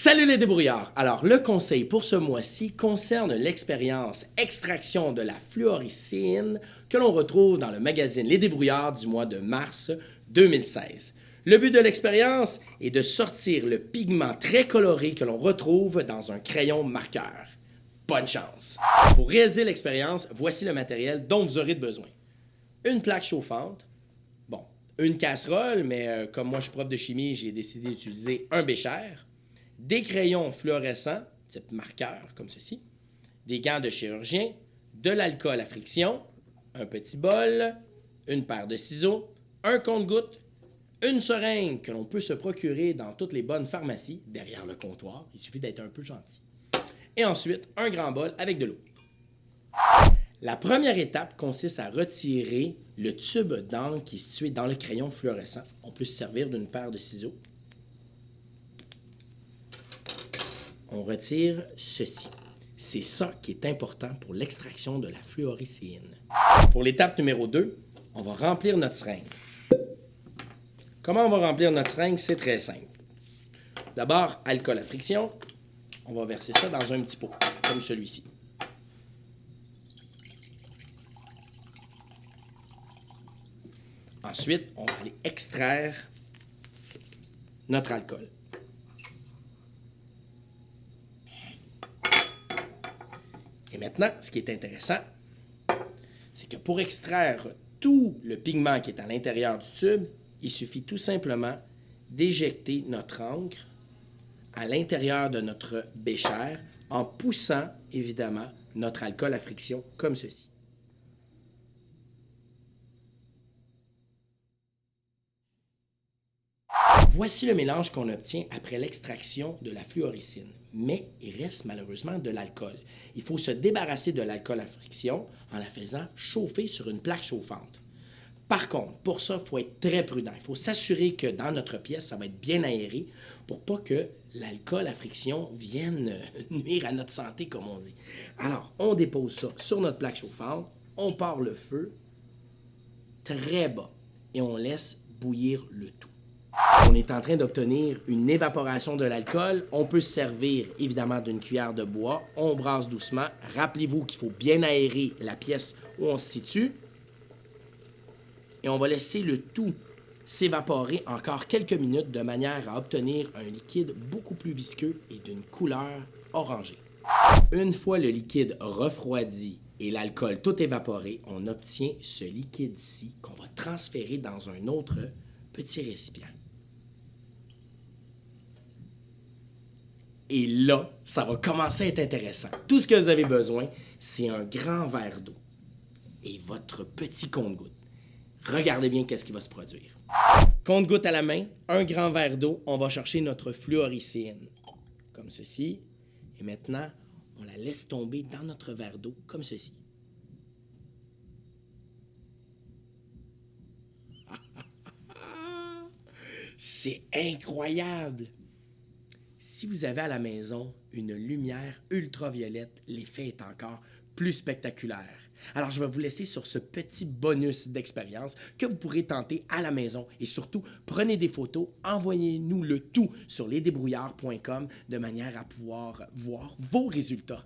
Salut les débrouillards! Alors, le conseil pour ce mois-ci concerne l'expérience extraction de la fluoricine que l'on retrouve dans le magazine Les Débrouillards du mois de mars 2016. Le but de l'expérience est de sortir le pigment très coloré que l'on retrouve dans un crayon marqueur. Bonne chance! Pour réaliser l'expérience, voici le matériel dont vous aurez besoin. Une plaque chauffante, une casserole, mais comme moi je suis prof de chimie, j'ai décidé d'utiliser un bécher, des crayons fluorescents, type marqueur, comme ceci, des gants de chirurgien, de l'alcool à friction, un petit bol, une paire de ciseaux, un compte-gouttes, une seringue que l'on peut se procurer dans toutes les bonnes pharmacies, derrière le comptoir, il suffit d'être un peu gentil. Et ensuite, un grand bol avec de l'eau. La première étape consiste à retirer le tube d'encre qui est situé dans le crayon fluorescent. On peut se servir d'une paire de ciseaux. On retire ceci. C'est ça qui est important pour l'extraction de la fluoricine. Pour l'étape numéro 2, on va remplir notre seringue. Comment on va remplir notre seringue? C'est très simple. D'abord, alcool à friction. On va verser ça dans un petit pot, comme celui-ci. Ensuite, on va aller extraire notre alcool. Et maintenant, ce qui est intéressant, c'est que pour extraire tout le pigment qui est à l'intérieur du tube, il suffit tout simplement d'éjecter notre encre à l'intérieur de notre bécher en poussant, évidemment, notre alcool à friction comme ceci. Voici le mélange qu'on obtient après l'extraction de la fluoricine. Mais il reste malheureusement de l'alcool. Il faut se débarrasser de l'alcool à friction en la faisant chauffer sur une plaque chauffante. Par contre, pour ça, il faut être très prudent. Il faut s'assurer que dans notre pièce, ça va être bien aéré pour pas que l'alcool à friction vienne nuire à notre santé, comme on dit. Alors, on dépose ça sur notre plaque chauffante, on part le feu très bas et on laisse bouillir le tout. On est en train d'obtenir une évaporation de l'alcool. On peut se servir évidemment d'une cuillère de bois. On brasse doucement. Rappelez-vous qu'il faut bien aérer la pièce où on se situe. Et on va laisser le tout s'évaporer encore quelques minutes de manière à obtenir un liquide beaucoup plus visqueux et d'une couleur orangée. Une fois le liquide refroidi et l'alcool tout évaporé, on obtient ce liquide-ci qu'on va transférer dans un autre petit récipient. Et là, ça va commencer à être intéressant. Tout ce que vous avez besoin, c'est un grand verre d'eau et votre petit compte-gouttes. Regardez bien qu'est-ce qui va se produire. Compte-gouttes à la main, un grand verre d'eau, on va chercher notre fluoricine, comme ceci. Et maintenant, on la laisse tomber dans notre verre d'eau, comme ceci. C'est incroyable! Si vous avez à la maison une lumière ultraviolette, l'effet est encore plus spectaculaire. Alors, je vais vous laisser sur ce petit bonus d'expérience que vous pourrez tenter à la maison. Et surtout, prenez des photos, envoyez-nous le tout sur lesdébrouillards.com de manière à pouvoir voir vos résultats.